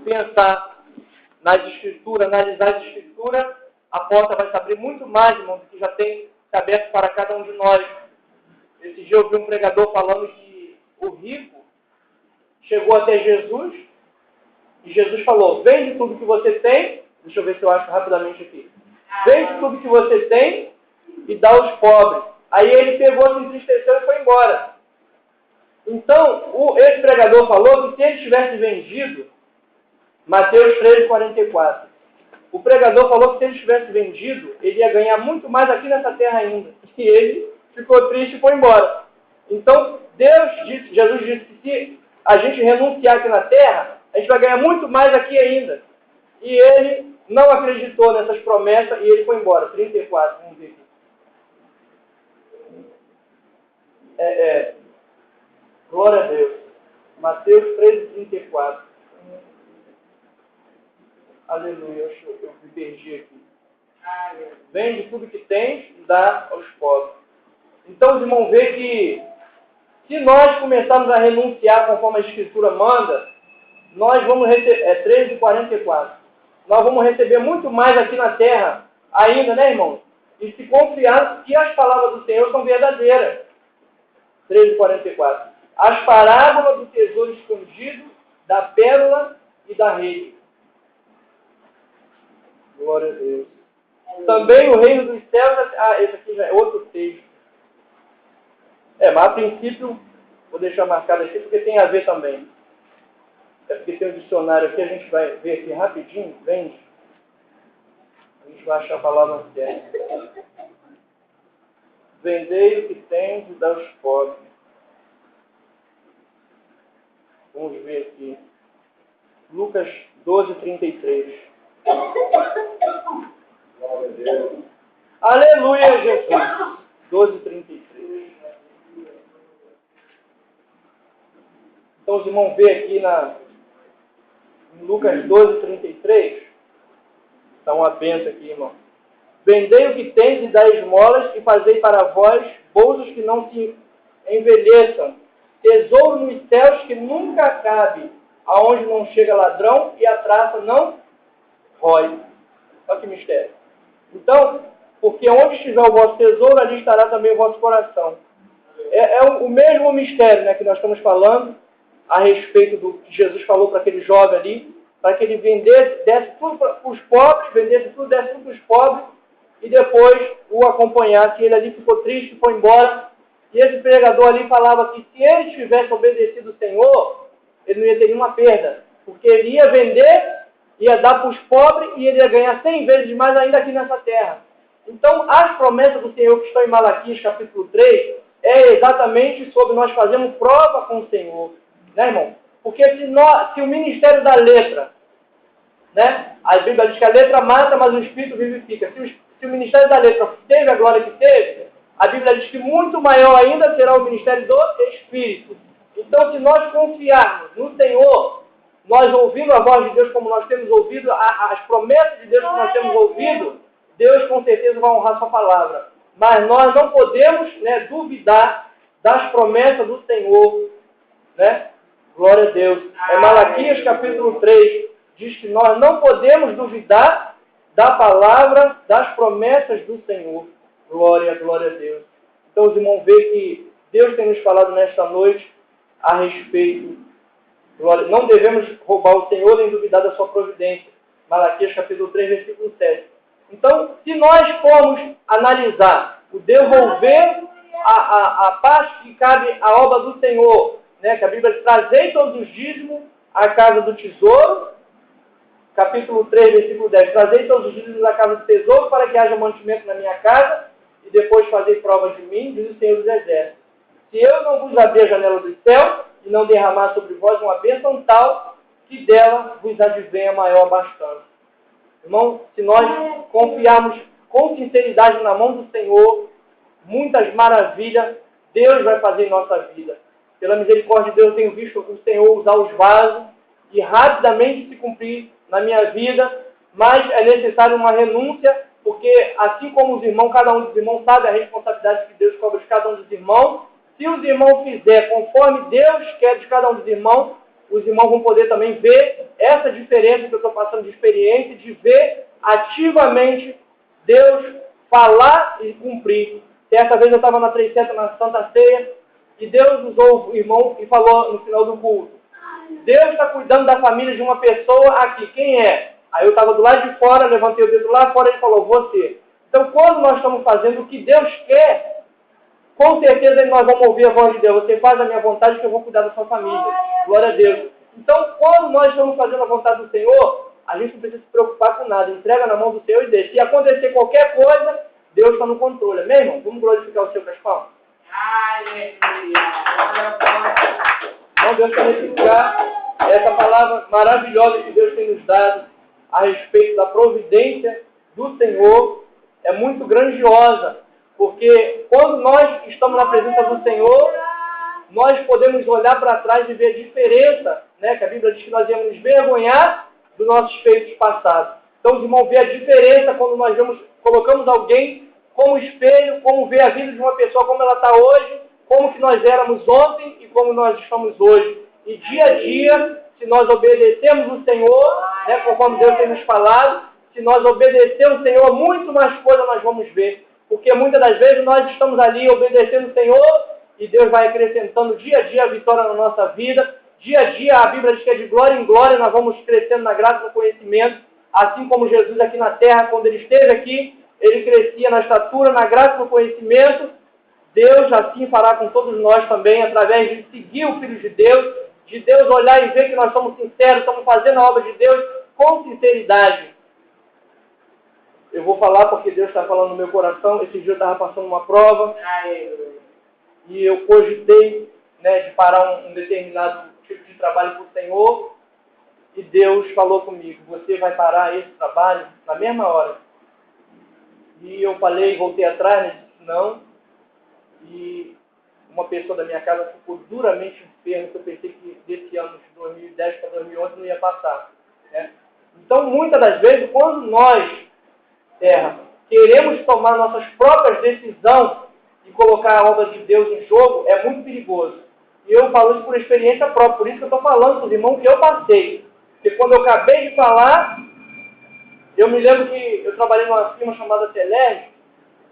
pensar nas Escrituras, analisar as Escrituras, a porta vai se abrir muito mais, irmão, do que já tem se aberto para cada um de nós. Esse dia eu vi um pregador falando que o rico chegou até Jesus e Jesus falou: vende tudo que você tem. Deixa eu ver se eu acho rapidamente aqui. Vende tudo que você tem e dá aos pobres. Aí ele pegou, se entristeceu e foi embora. Então, esse pregador falou que se ele tivesse vendido, Mateus 13:44, o pregador falou que se ele tivesse vendido, ele ia ganhar muito mais aqui nessa terra ainda. E ele ficou triste e foi embora. Então, Jesus disse que se a gente renunciar aqui na terra, a gente vai ganhar muito mais aqui ainda. E ele não acreditou nessas promessas e ele foi embora. 34, vamos ver aqui. Glória a Deus. Mateus 13:34. Aleluia, eu me perdi aqui. Vende tudo que tens e dá aos pobres. Então os irmãos veem que se nós começarmos a renunciar conforme a Escritura manda, nós vamos receber, 13:44, nós vamos receber muito mais aqui na terra ainda, né, irmãos? E se confiar que as palavras do Senhor são verdadeiras. 13:44. As parábolas do tesouro escondido, da pérola e da rede. Glória a Deus. Também o reino dos céus... esse aqui já é outro texto. Mas a princípio, vou deixar marcado aqui porque tem a ver também. É porque tem um dicionário aqui, a gente vai ver aqui rapidinho. Vende. A gente vai achar a palavra certa. Vendei o que tens e dá aos pobres. Vamos ver aqui. Lucas 12:33. Aleluia, Jesus. 12:33. Então os irmãos vê aqui em Lucas 12:33. Dá uma benção aqui, irmão. Vendei o que tens e dai esmolas, e fazei para vós bolsos que não se envelheçam, tesouro nos céus que nunca acabe, aonde não chega ladrão e a traça não rói. Olha que mistério. Então, porque onde estiver o vosso tesouro, ali estará também o vosso coração. É o mesmo mistério, né, que nós estamos falando a respeito do que Jesus falou para aquele jovem ali, para que ele desse tudo para os pobres, desse tudo para os pobres, e depois o acompanhasse. Ele ali ficou triste, foi embora. E esse pregador ali falava que se ele tivesse obedecido o Senhor, ele não ia ter nenhuma perda, porque ele ia vender, ia dar para os pobres e ele ia ganhar 100 vezes mais ainda aqui nessa terra. Então, as promessas do Senhor que estão em Malaquias capítulo 3 é exatamente sobre nós fazermos prova com o Senhor. Né, irmão? Porque se o ministério da letra, né? A Bíblia diz que a letra mata, mas o Espírito vivifica. Se o ministério da letra teve a glória que teve, a Bíblia diz que muito maior ainda será o ministério do Espírito. Então, se nós confiarmos no Senhor, nós ouvindo a voz de Deus como nós temos ouvido, as promessas de Deus que nós temos ouvido, Deus com certeza vai honrar sua palavra. Mas nós não podemos, né, duvidar das promessas do Senhor. Né? Glória a Deus. Malaquias capítulo 3 diz que nós não podemos duvidar da palavra, das promessas do Senhor. Glória, glória a Deus. Então os irmãos veem que Deus tem nos falado nesta noite a respeito. Glória. Não devemos roubar o Senhor nem duvidar da sua providência. Malaquias capítulo 3, versículo 7. Então, se nós formos analisar o devolver a parte que cabe à obra do Senhor, né, que a Bíblia diz, trazei todos os dízimos à casa do tesouro, capítulo 3, versículo 10, trazei todos os dízimos à casa do tesouro para que haja mantimento na minha casa e depois fazei prova de mim, diz o Senhor dos Exércitos. Se eu não vos abrir a janela do céu e não derramar sobre vós uma bênção tal que dela vos advenha maior bastante. Irmão, se nós confiarmos com sinceridade na mão do Senhor, muitas maravilhas Deus vai fazer em nossa vida. Pela misericórdia de Deus, eu tenho visto o Senhor usar os vasos e rapidamente se cumprir na minha vida, mas é necessário uma renúncia, porque assim como os irmãos, cada um dos irmãos sabe a responsabilidade que Deus cobra de cada um dos irmãos. Se os irmãos fizerem conforme Deus quer de cada um dos irmãos, os irmãos vão poder também ver essa diferença que eu estou passando de experiência, de ver ativamente Deus falar e cumprir. Certa vez eu estava na 300 na Santa Ceia, e Deus usou o irmão e falou no final do culto: Deus está cuidando da família de uma pessoa aqui. Quem é? Aí eu estava do lado de fora, levantei o dedo lá fora e ele falou: você. Então, quando nós estamos fazendo o que Deus quer, com certeza nós vamos ouvir a voz de Deus. Você faz a minha vontade que eu vou cuidar da sua família. Glória a Deus. Então, quando nós estamos fazendo a vontade do Senhor, a gente não precisa se preocupar com nada. Entrega na mão do Senhor e deixa. Se acontecer qualquer coisa, Deus está no controle. Amém, irmão? Vamos glorificar o Senhor com as palmas? Então, Deus quer glorificar essa palavra maravilhosa que Deus tem nos dado a respeito da providência do Senhor. É muito grandiosa, porque quando nós estamos na presença do Senhor, nós podemos olhar para trás e ver a diferença, né? Que a Bíblia diz que nós íamos nos vergonhar dos nossos feitos passados. Então, os irmãos, vê a diferença quando nós colocamos alguém como espelho, como ver a vida de uma pessoa, como ela está hoje, como que nós éramos ontem e como nós estamos hoje. E dia a dia, se nós obedecemos o Senhor, né, conforme Deus tem nos falado, se nós obedecermos o Senhor, muito mais coisa nós vamos ver. Porque muitas das vezes nós estamos ali obedecendo o Senhor e Deus vai acrescentando dia a dia a vitória na nossa vida. Dia a dia a Bíblia diz que é de glória em glória, nós vamos crescendo na graça e no conhecimento. Assim como Jesus aqui na terra, quando ele esteve aqui, ele crescia na estatura, na graça e no conhecimento. Deus assim fará com todos nós também, através de seguir o Filho de Deus olhar e ver que nós somos sinceros, estamos fazendo a obra de Deus com sinceridade. Eu vou falar porque Deus está falando no meu coração. Esse dia eu estava passando uma prova e eu cogitei, né, de parar um determinado tipo de trabalho para o Senhor, e Deus falou comigo: você vai parar esse trabalho na mesma hora. E eu falei, voltei atrás, né, disse não, e uma pessoa da minha casa ficou duramente enferma, que eu pensei que desse ano de 2010 para 2011 não ia passar, né? Então, muitas das vezes, quando nós, terra, queremos tomar nossas próprias decisões e colocar a obra de Deus em jogo, é muito perigoso. E eu falo isso por experiência própria, por isso que eu estou falando com os irmãos que eu passei. Porque quando eu acabei de falar, eu me lembro que eu trabalhei numa firma chamada Telerge,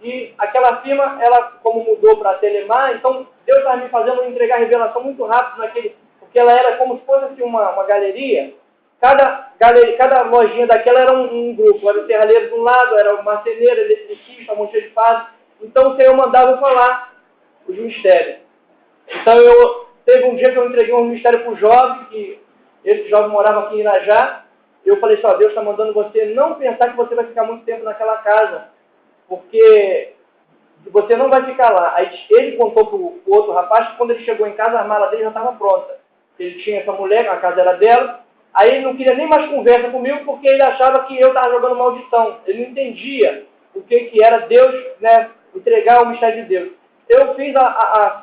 e aquela firma, ela como mudou para a Telemar, então Deus estava me fazendo entregar revelação muito rápido naquele, porque ela era como se fosse assim, uma galeria. Cada lojinha daquela era um grupo, era o serralheiro de um lado, era o marceneiro, eletricista, monteiro de fase. Então o Senhor mandava eu falar os mistérios. Então teve um dia que eu entreguei um mistério para o jovem, que esse jovem morava aqui em Irajá. Eu falei assim: ó, Deus está mandando você não pensar que você vai ficar muito tempo naquela casa, porque você não vai ficar lá. Aí ele contou para o outro rapaz que quando ele chegou em casa, a mala dele já estava pronta. Ele tinha essa mulher, a casa era dela. Aí ele não queria nem mais conversa comigo, porque ele achava que eu estava jogando maldição. Ele não entendia o que era Deus, né, entregar o mistério de Deus. Eu fiz a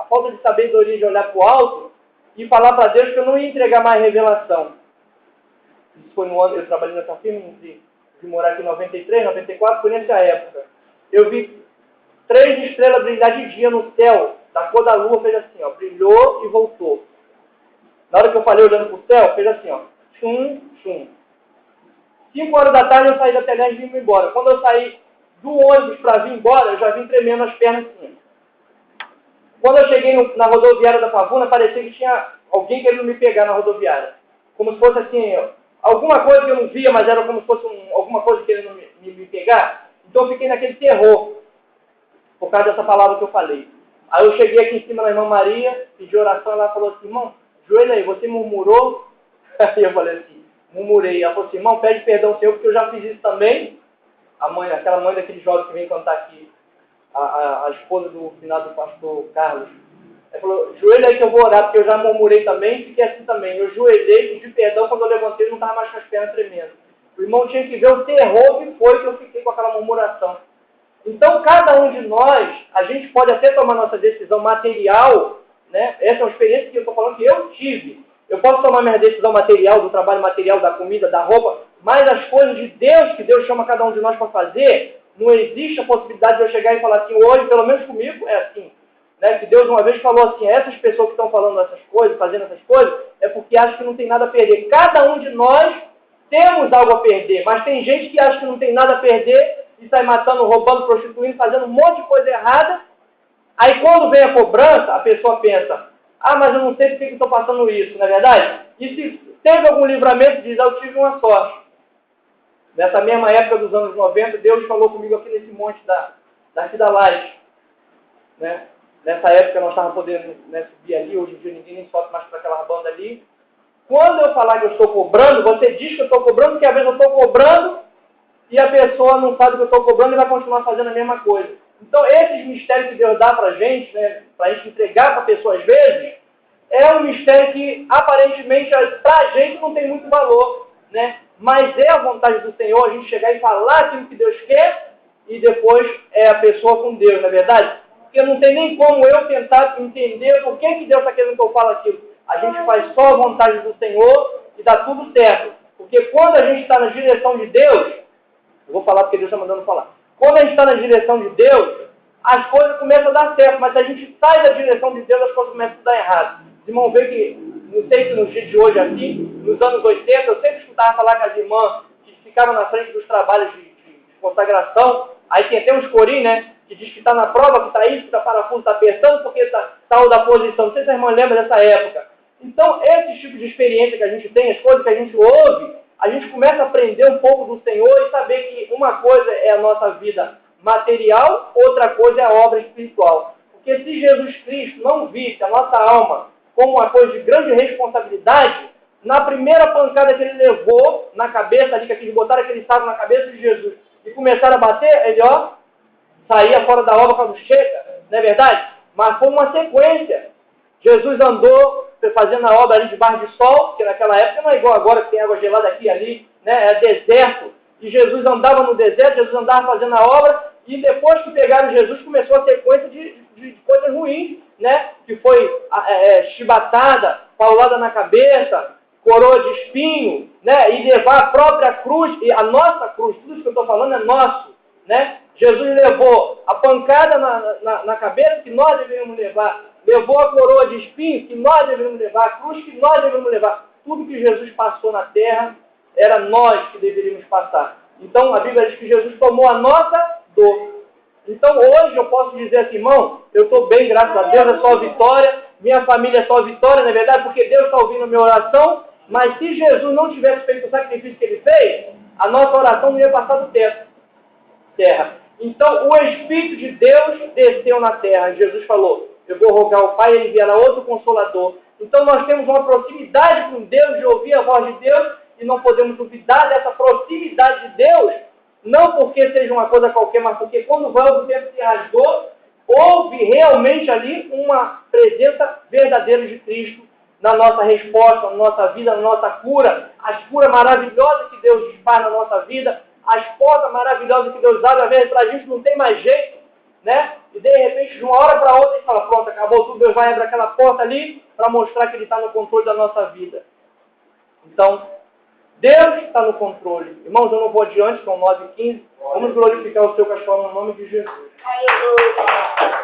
falta de sabedoria de olhar para o alto e falar para Deus que eu não ia entregar mais revelação. Isso foi no ano, eu trabalhei nessa firma, de morar aqui em 93, 94, foi nessa época. Eu vi 3 estrelas brilhar de dia no céu, da cor da lua, fez assim, ó, brilhou e voltou. Na hora que eu falei olhando para o céu, fez assim, ó, chum, chum. 5 horas da tarde eu saí da Telerge e vim embora. Quando eu saí do ônibus para vir embora, eu já vim tremendo as pernas assim. Quando eu cheguei na rodoviária da Pavuna, parecia que tinha alguém querendo me pegar na rodoviária. Como se fosse assim, alguma coisa que eu não via, mas era como se fosse alguma coisa querendo me pegar. Então eu fiquei naquele terror, por causa dessa palavra que eu falei. Aí eu cheguei aqui em cima da irmã Maria, pedi oração, ela falou assim: irmão, joelho aí, você murmurou? Aí eu falei assim, murmurei. Ela falou assim: irmão, pede perdão ao Senhor, porque eu já fiz isso também. Aquela mãe daquele jovem que vem cantar aqui, a esposa do finado do pastor Carlos. Ela falou: joelho aí que eu vou orar, porque eu já murmurei também e fiquei assim também. Eu joelhei, pedi perdão, quando eu levantei não estava mais com as pernas tremendo. O irmão tinha que ver o terror que foi que eu fiquei com aquela murmuração. Então, cada um de nós, a gente pode até tomar nossa decisão material, né? Essa é uma experiência que eu estou falando que eu tive. Eu posso tomar minha decisão material, do trabalho material, da comida, da roupa, mas as coisas de Deus, que Deus chama cada um de nós para fazer, não existe a possibilidade de eu chegar e falar assim: hoje, pelo menos comigo, é assim. né, que Deus uma vez falou assim, essas pessoas que estão falando essas coisas, fazendo essas coisas, é porque acham que não tem nada a perder. Cada um de nós temos algo a perder, mas tem gente que acha que não tem nada a perder e sai matando, roubando, prostituindo, fazendo um monte de coisa errada. Aí quando vem a cobrança, a pessoa pensa, mas eu não sei por que estou passando isso, não é verdade? E se teve algum livramento, diz, eu tive uma sorte. Nessa mesma época dos anos 90, Deus falou comigo aqui nesse monte daqui da laje. Né? Nessa época nós estávamos podendo, né, subir ali, hoje em dia ninguém nem sobe mais para aquela banda ali. Quando eu falar que eu estou cobrando, você diz que eu estou cobrando, porque às vezes eu estou cobrando e a pessoa não sabe que eu estou cobrando e vai continuar fazendo a mesma coisa. Então, esses mistérios que Deus dá para a gente, né, para a gente entregar para a pessoa às vezes, é um mistério que aparentemente para a gente não tem muito valor, né? Mas é a vontade do Senhor a gente chegar e falar aquilo que Deus quer e depois é a pessoa com Deus, não é verdade? Porque não tem nem como eu tentar entender por que Deus está querendo que eu fale aquilo. A gente faz só a vontade do Senhor e dá tudo certo. Porque quando a gente está na direção de Deus, eu vou falar porque Deus está mandando falar. Quando a gente está na direção de Deus, as coisas começam a dar certo, mas se a gente sai da direção de Deus, as coisas começam a dar errado. Os irmãos veem que, não sei se nos dias de hoje aqui, nos anos 80, eu sempre escutava falar com as irmãs que ficavam na frente dos trabalhos de consagração, aí tem até uns corinhos, né, que diz que está na prova, que está isso, que está parafuso, está apertando, porque está da posição. Não sei se a irmã lembra dessa época. Então, esse tipo de experiência que a gente tem, as coisas que a gente ouve, a gente começa a aprender um pouco do Senhor e saber que uma coisa é a nossa vida material, outra coisa é a obra espiritual. Porque se Jesus Cristo não visse a nossa alma como uma coisa de grande responsabilidade, na primeira pancada que ele levou na cabeça ali, que eles botaram aquele saco na cabeça de Jesus e começaram a bater, ele saía fora da obra quando chega, não é verdade? Mas foi uma sequência. Jesus andou fazendo a obra ali debaixo de sol, porque naquela época não é igual agora que tem água gelada aqui e ali, né? É deserto. E Jesus andava no deserto, Jesus andava fazendo a obra, e depois que pegaram Jesus, começou a sequência de coisas ruins, né? Que foi chibatada, paulada na cabeça, coroa de espinho, né? E levar a própria cruz, e a nossa cruz, tudo isso que eu estou falando é nosso, né? Jesus levou a pancada na cabeça que nós deveríamos levar, levou a coroa de espinhos que nós deveríamos levar, a cruz que nós deveríamos levar. Tudo que Jesus passou na terra, era nós que deveríamos passar. Então, a Bíblia diz que Jesus tomou a nossa dor. Então, hoje eu posso dizer assim, irmão, eu estou bem, graças a Deus, é só vitória, minha família é só vitória, não é verdade? Porque Deus está ouvindo a minha oração, mas se Jesus não tivesse feito o sacrifício que ele fez, a nossa oração não ia passar do terra. Então, o Espírito de Deus desceu na terra. Jesus falou, eu vou rogar ao Pai, ele enviará outro Consolador. Então, nós temos uma proximidade com Deus, de ouvir a voz de Deus, e não podemos duvidar dessa proximidade de Deus, não porque seja uma coisa qualquer, mas porque quando o véu do tempo se rasgou, houve realmente ali uma presença verdadeira de Cristo na nossa resposta, na nossa vida, na nossa cura, as curas maravilhosas que Deus faz na nossa vida, as portas maravilhosas que Deus abre, às vezes para a gente não tem mais jeito, né? E de repente, de uma hora para outra, a gente fala, pronto, acabou tudo, Deus vai abrir aquela porta ali para mostrar que Ele está no controle da nossa vida. Então, Deus está no controle. Irmãos, eu não vou adiante, são 9h15. Vamos glorificar o seu cachorro no nome de Jesus. Aleluia!